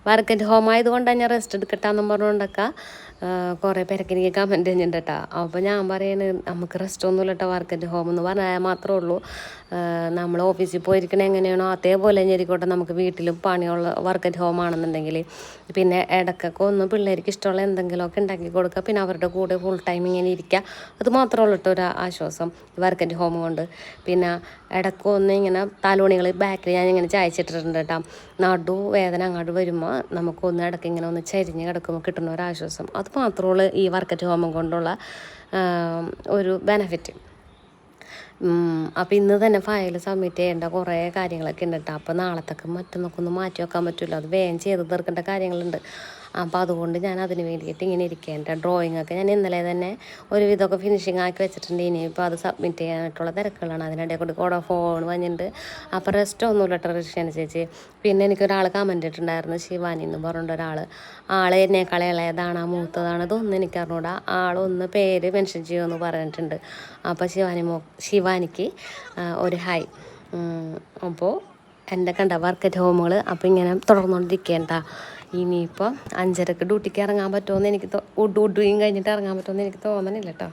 Work at home ആയതുകൊണ്ടാണ് ഞാൻ rest എടുക്കട്ടാന്നും പറഞ്ഞുകൊണ്ടൊക്കെ കുറേ പേരൊക്കെ എനിക്ക് കമൻറ്റ് ചെയ്യുന്നുണ്ട് കേട്ടോ. അപ്പോൾ ഞാൻ പറയുന്നത് നമുക്ക് റെസ്റ്റ് ഒന്നുമില്ല കേട്ടോ, വർക്ക് അറ്റ് ഹോം എന്ന് പറഞ്ഞാൽ മാത്രമേ ഉള്ളൂ. നമ്മൾ ഓഫീസിൽ പോയിരിക്കണ എങ്ങനെയാണോ അതേപോലെ തന്നെ ആയിരിക്കട്ടെ നമുക്ക് വീട്ടിലും പണിയുള്ള വർക്ക് അറ്റ് ഹോം ആണെന്നുണ്ടെങ്കിൽ. പിന്നെ ഇടയ്ക്കൊക്കെ ഒന്ന് പിള്ളേർക്ക് ഇഷ്ടമുള്ള എന്തെങ്കിലുമൊക്കെ ഉണ്ടാക്കി കൊടുക്കുക, പിന്നെ അവരുടെ കൂടെ ഫുൾ ടൈം ഇങ്ങനെ ഇരിക്കുക. അത് മാത്രമേ ഉള്ളൂ കേട്ടോ ഒരു ആശ്വാസം വർക്ക് അറ്റ് ഹോം കൊണ്ട്. പിന്നെ ഇടയ്ക്ക് ഒന്ന് ഇങ്ങനെ തലോണികൾ ബാക്കിൽ ഞാൻ ഇങ്ങനെ ചായച്ചിട്ടിട്ടുണ്ട് കേട്ടോ. നടു വേദന അങ്ങോട്ട് വരുമ്പോൾ നമുക്കൊന്ന് ഇടയ്ക്ക് ഇങ്ങനെ ഒന്ന് ചരിഞ്ഞ് കിടക്കുമ്പോൾ കിട്ടുന്ന ഒരു ആശ്വാസം. അത് മാത്രമേ ഉള്ളൂ ഈ വർക്ക് അറ്റ് ഹോം കൊണ്ടുള്ള ഒരു ബെനഫിറ്റ്. അപ്പോൾ ഇന്ന് തന്നെ ഫയൽ സബ്മിറ്റ് ചെയ്യേണ്ട കുറേ കാര്യങ്ങളൊക്കെ ഉണ്ട് കേട്ടോ. അപ്പോൾ നാളത്തേക്ക് മറ്റന്നൊക്കെ ഒന്ന് മാറ്റി വെക്കാൻ പറ്റില്ല, അത് വേഗം ചെയ്ത് തീർക്കേണ്ട കാര്യങ്ങളുണ്ട്. അപ്പോൾ അതുകൊണ്ട് ഞാൻ അതിന് വേണ്ടിയിട്ട് ഇങ്ങനെ ഇരിക്കേണ്ട ഡ്രോയിങ്ങൊക്കെ ഞാൻ ഇന്നലെ തന്നെ ഒരുവിധമൊക്കെ ഫിനിഷിങ് ആക്കി വെച്ചിട്ടുണ്ട്. ഇനിയിപ്പോൾ അത് സബ്മിറ്റ് ചെയ്യാനായിട്ടുള്ള തിരക്കുകളാണ്. അതിനിടയിൽ കൂടെ ഫോൺ വന്നിട്ടുണ്ട്. അപ്പോൾ റെസ്റ്റ് ഒന്നുമില്ല കേട്ടോ ഋഷിയാണ് ചേച്ചി. പിന്നെ എനിക്കൊരാൾ കമൻറ്റ് ഇട്ടിട്ടുണ്ടായിരുന്നു, ശിവാനി എന്ന് പറഞ്ഞിട്ട് ഒരാൾ. ആൾ എന്നേക്കാൾ ഇളയതാണ് മൂത്തതാണ് ഇതൊന്നും എനിക്കറിഞ്ഞൂടാ. ആളൊന്ന് പേര് മെൻഷൻ ചെയ്യുമെന്ന് പറഞ്ഞിട്ടുണ്ട്. അപ്പോൾ ശിവാനിക്ക് ഒരു ഹായ്. അപ്പോൾ എൻ്റെ കണ്ട വർക്ക് അറ്റ് ഹോമുകൾ അപ്പോൾ ഇങ്ങനെ തുടർന്നുകൊണ്ടിരിക്കേണ്ട. ഇനിയിപ്പോൾ 5:30 ഡ്യൂട്ടിക്ക് ഇറങ്ങാൻ പറ്റുമെന്ന് എനിക്ക് ഡ്യൂട്ടിയും കഴിഞ്ഞിട്ട് ഇറങ്ങാൻ പറ്റുമെന്ന് എനിക്ക് തോന്നണില്ല കേട്ടോ.